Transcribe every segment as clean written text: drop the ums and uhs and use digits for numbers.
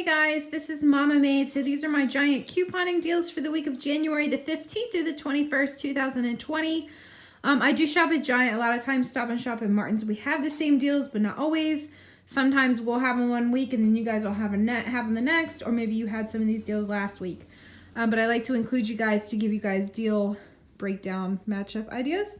guys, this is Mama Made. So these are my giant couponing deals for the week of January the 15th through the 21st, 2020. I do shop at Giant. A lot of times Stop and Shop at Martin's. We have the same deals, but not always. Sometimes we'll have them one week and then you guys will have them the next, or maybe you had some of these deals last week. But I like to include you guys to give you guys deal breakdown matchup ideas.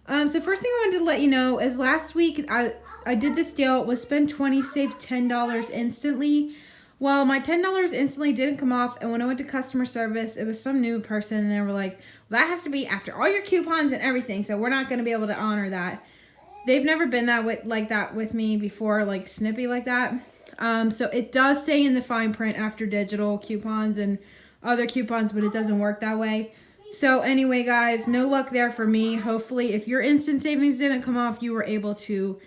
So first thing I wanted to let you know is last week I did this deal. It was spend 20, save $10 instantly. Well, my $10 instantly didn't come off, and when I went to customer service, it was some new person, and they were like, well, that has to be after all your coupons and everything, so we're not going to be able to honor that. They've never been like that with me before, like snippy like that. So it does say in the fine print after digital coupons and other coupons, but it doesn't work that way. So anyway, guys, no luck there for me. Hopefully, if your instant savings didn't come off, you were able to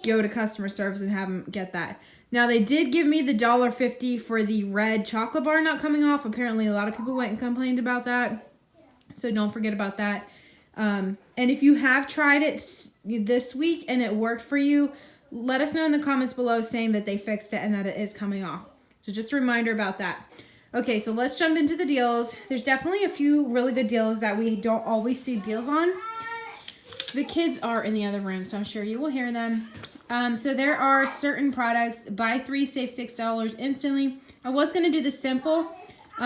go to customer service and have them get that. Now, they did give me the $1.50 for the red chocolate bar not coming off. Apparently, a lot of people went and complained about that. So don't forget about that. And if you have tried it this week and it worked for you, let us know in the comments below saying that they fixed it and that it is coming off. So just a reminder about that. Okay, so let's jump into the deals. There's definitely a few really good deals that we don't always see deals on. The kids are in the other room, so I'm sure you will hear them. So there are certain products, buy 3, save $6 instantly. I was going to do the simple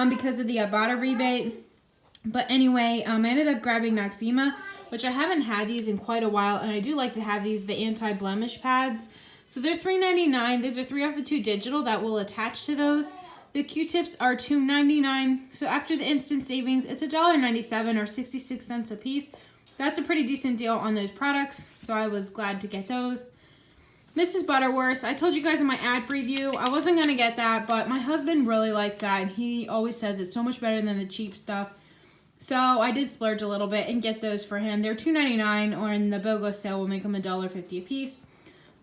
because of the Ibotta rebate. But anyway, I ended up grabbing Noxzema, which I haven't had these in quite a while. And I do like to have these, the anti-blemish pads. So they're $3.99. These are 3 off of 2 digital that will attach to those. The Qtips are $2.99. So after the instant savings, it's $1.97 or 66 cents a piece. That's a pretty decent deal on those products. So I was glad to get those. Mrs. Butterworth, I told you guys in my ad preview, I wasn't going to get that, but my husband really likes that. He always says it's so much better than the cheap stuff. So I did splurge a little bit and get those for him. They're $2.99, or in the BOGO sale, we'll make them $1.50 a piece.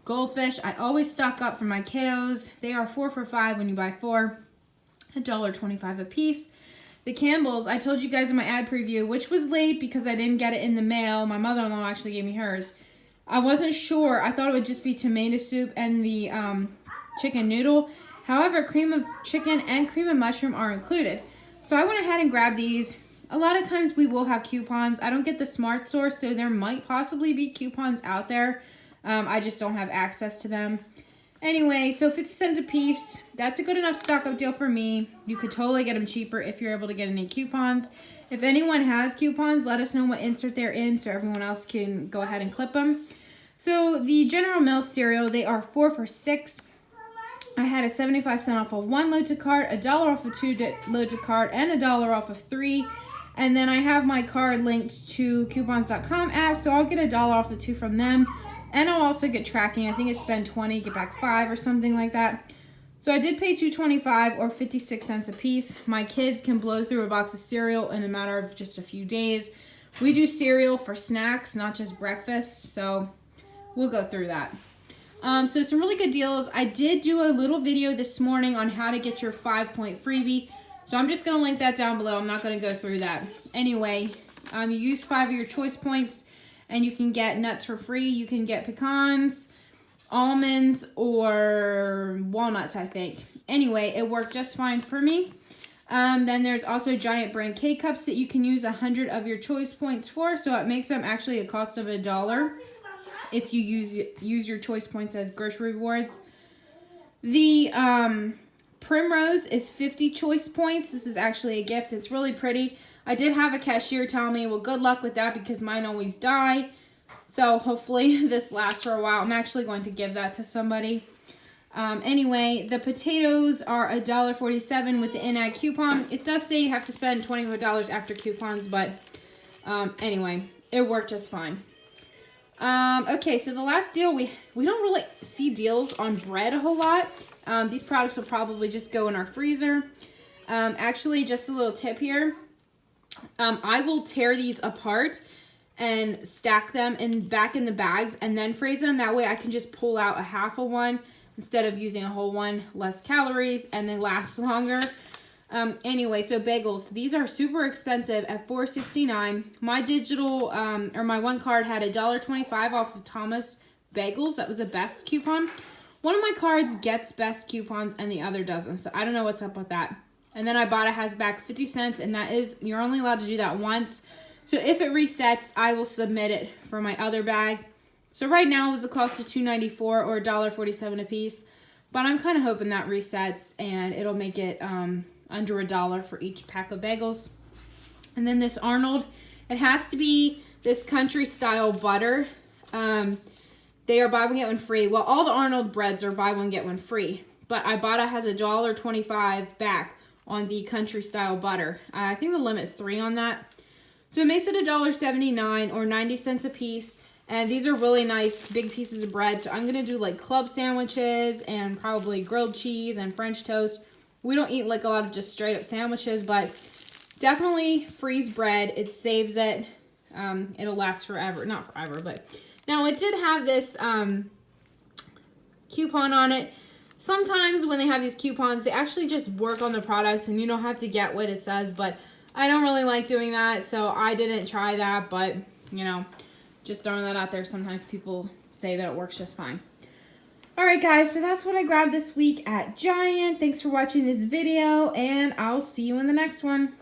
Goldfish, I always stock up for my kiddos. They are 4 for $5 when you buy 4, $1.25 a piece. The Campbells, I told you guys in my ad preview, which was late because I didn't get it in the mail. My mother-in-law actually gave me hers. I wasn't sure. I thought it would just be tomato soup and the chicken noodle. However, cream of chicken and cream of mushroom are included. So I went ahead and grabbed these. A lot of times we will have coupons. I don't get the Smart Source, so there might possibly be coupons out there. I just don't have access to them. Anyway, so 50 cents a piece. That's a good enough stock-up deal for me. You could totally get them cheaper if you're able to get any coupons. If anyone has coupons, let us know what insert they're in so everyone else can go ahead and clip them. So the General Mills cereal, they are 4 for $6. I had a 75-cent off of 1 load to cart, $1 off of 2 load to cart, and $1 off of 3. And then I have my card linked to coupons.com app, so I'll get $1 off of 2 from them. And I'll also get tracking. I think it's spend 20, get back 5 or something like that. So I did pay $2.25 or 56 cents a piece. My kids can blow through a box of cereal in a matter of just a few days. We do cereal for snacks, not just breakfast, so we'll go through that. So some really good deals. I did do a little video this morning on how to get your 5-point freebie. So I'm just going to link that down below. I'm not going to go through that. Anyway, you use 5 of your choice points and you can get nuts for free. You can get pecans, almonds, or walnuts, I think. Anyway, it worked just fine for me. Then there's also Giant brand K-Cups that you can use 100 of your choice points for. So it makes them actually a cost of $1 if you use your choice points as grocery rewards. The Primrose is 50 choice points. This is actually a gift. It's really pretty. I did have a cashier tell me, well, good luck with that because mine always die. So hopefully this lasts for a while. I'm actually going to give that to somebody. Anyway, the potatoes are $1.47 with the in-ad coupon. It does say you have to spend $24 after coupons, but anyway, it worked just fine. Okay, so the last deal, we don't really see deals on bread a whole lot. These products will probably just go in our freezer. Actually, just a little tip here. I will tear these apart and stack them back in the bags and then freeze them. That way I can just pull out a half of one instead of using a whole one. Less calories and they last longer. Anyway, so bagels. These are super expensive at $4.69. My digital, or my one card had $1.25 off of Thomas Bagels. That was the best coupon. One of my cards gets best coupons and the other doesn't. So I don't know what's up with that. And then Ibotta has back 50 cents, and that is, you're only allowed to do that once. So if it resets, I will submit it for my other bag. So right now it was a cost of $2.94 or $1.47 a piece. But I'm kind of hoping that resets and it'll make it under $1 for each pack of bagels. And then this Arnold, it has to be this country style butter. They are buy one get one free. Well, all the Arnold breads are buy one get one free. But Ibotta has $1.25 back on the country style butter. I think the limit's 3 on that. So it makes it $1.79 or 90 cents a piece. And these are really nice big pieces of bread. So I'm going to do like club sandwiches and probably grilled cheese and French toast. We don't eat like a lot of just straight up sandwiches, but definitely freeze bread. It saves it. It'll last forever. Not forever, but now it did have this coupon on it. Sometimes when they have these coupons, they actually just work on the products and you don't have to get what it says, but I don't really like doing that, so I didn't try that, but, you know, just throwing that out there. Sometimes people say that it works just fine. Alright guys, so that's what I grabbed this week at Giant. Thanks for watching this video, and I'll see you in the next one.